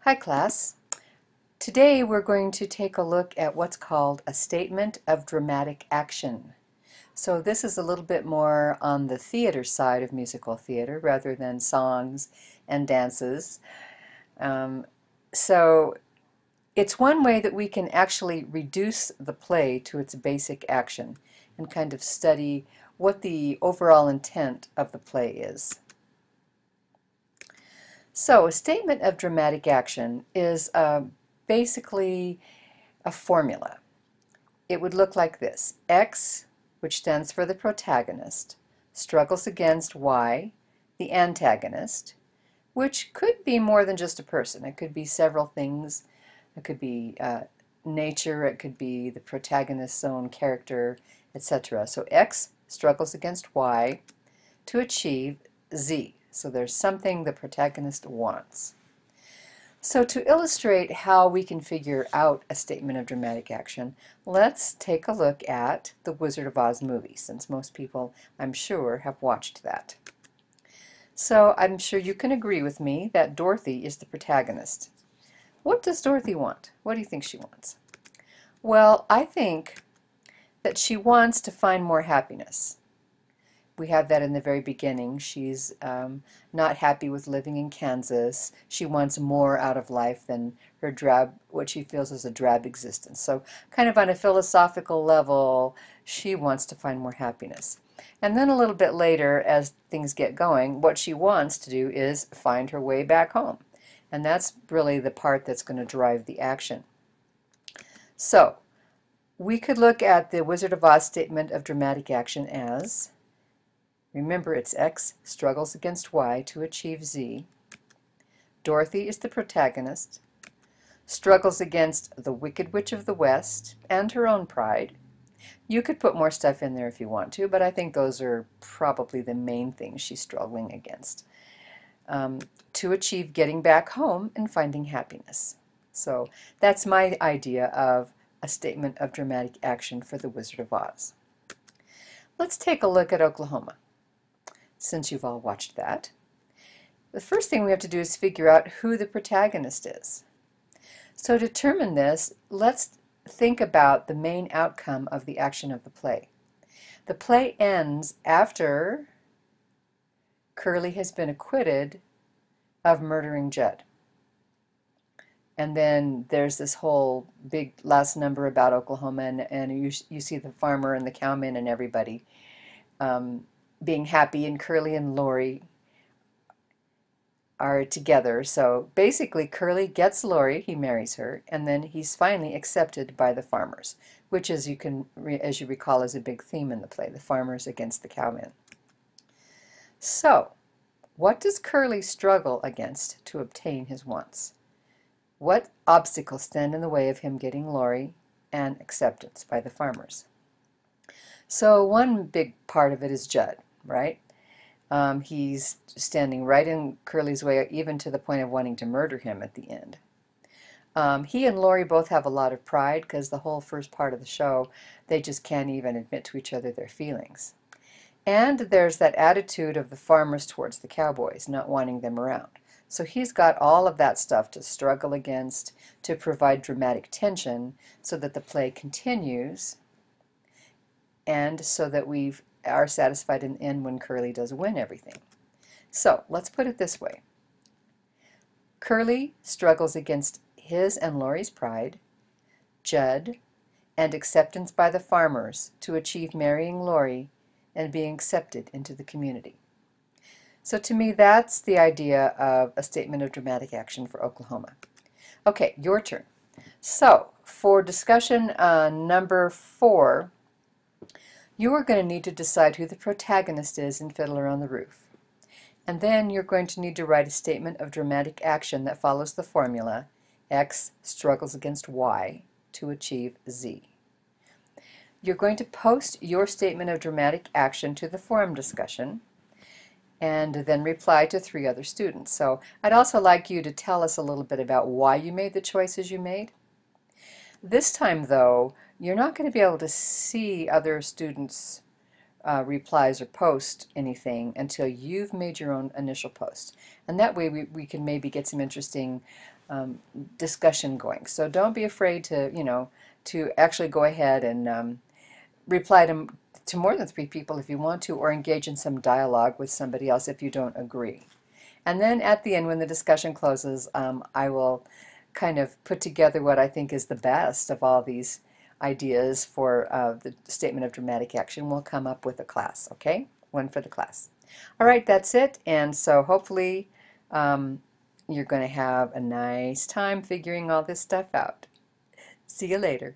Hi class. Today we're going to take a look at what's called a statement of dramatic action. So this is a little bit more on the theater side of musical theater rather than songs and dances. So it's one way that we can actually reduce the play to its basic action and kind of study what the overall intent of the play is. So a statement of dramatic action is basically a formula. It would look like this. X, which stands for the protagonist, struggles against Y, the antagonist, which could be more than just a person. It could be several things. It could be nature, it could be the protagonist's own character, etc. So X struggles against Y to achieve Z. So there's something the protagonist wants. So to illustrate how we can figure out a statement of dramatic action, let's take a look at the Wizard of Oz movie, since most people, I'm sure, have watched that. So I'm sure you can agree with me that Dorothy is the protagonist. What does Dorothy want? What do you think she wants? Well, I think that she wants to find more happiness. We have that in the very beginning. She's not happy with living in Kansas. She wants more out of life than her drab, what she feels is a drab existence. So kind of on a philosophical level, she wants to find more happiness. And then a little bit later, as things get going, what she wants to do is find her way back home. And that's really the part that's going to drive the action. So we could look at the Wizard of Oz statement of dramatic action as, remember, it's X struggles against Y to achieve Z. Dorothy is the protagonist, struggles against the Wicked Witch of the West and her own pride. You could put more stuff in there if you want to, but I think those are probably the main things she's struggling against. To achieve getting back home and finding happiness. So that's my idea of a statement of dramatic action for the Wizard of Oz. Let's take a look at Oklahoma. Since you've all watched that, the first thing we have to do is figure out who the protagonist is. So to determine this, let's think about the main outcome of the action of the play. The play ends after Curly has been acquitted of murdering Judd. And then there's this whole big last number about Oklahoma, and you see the farmer and the cowman and everybody being happy, and Curly and Lori are together. So basically Curly gets Lori, he marries her, and then he's finally accepted by the farmers, which as you recall is a big theme in the play, the farmers against the cowmen. So what does Curly struggle against to obtain his wants? What obstacles stand in the way of him getting Lori and acceptance by the farmers? So one big part of it is Judd, right? He's standing right in Curly's way, even to the point of wanting to murder him at the end. He and Lori both have a lot of pride because the whole first part of the show, they just can't even admit to each other their feelings. And there's that attitude of the farmers towards the cowboys, not wanting them around. So he's got all of that stuff to struggle against, to provide dramatic tension so that the play continues, and so that we are satisfied in the end when Curly does win everything. So let's put it this way. Curly struggles against his and Lori's pride, Judd, and acceptance by the farmers to achieve marrying Lori and being accepted into the community. So to me, that's the idea of a statement of dramatic action for Oklahoma. Okay, your turn. So for discussion number 4, you are going to need to decide who the protagonist is in Fiddler on the Roof. And then you're going to need to write a statement of dramatic action that follows the formula, X struggles against Y to achieve Z. You're going to post your statement of dramatic action to the forum discussion and then reply to 3 other students. So I'd also like you to tell us a little bit about why you made the choices you made. This time, though, you're not going to be able to see other students' replies or post anything until you've made your own initial post. And that way we can maybe get some interesting discussion going. So don't be afraid to, to actually go ahead and reply to more than 3 people if you want to, or engage in some dialogue with somebody else if you don't agree. And then at the end, when the discussion closes, I will kind of put together what I think is the best of all these ideas for the statement of dramatic action. We'll come up with a class, okay? One for the class. All right, that's it. And so hopefully you're going to have a nice time figuring all this stuff out. See you later.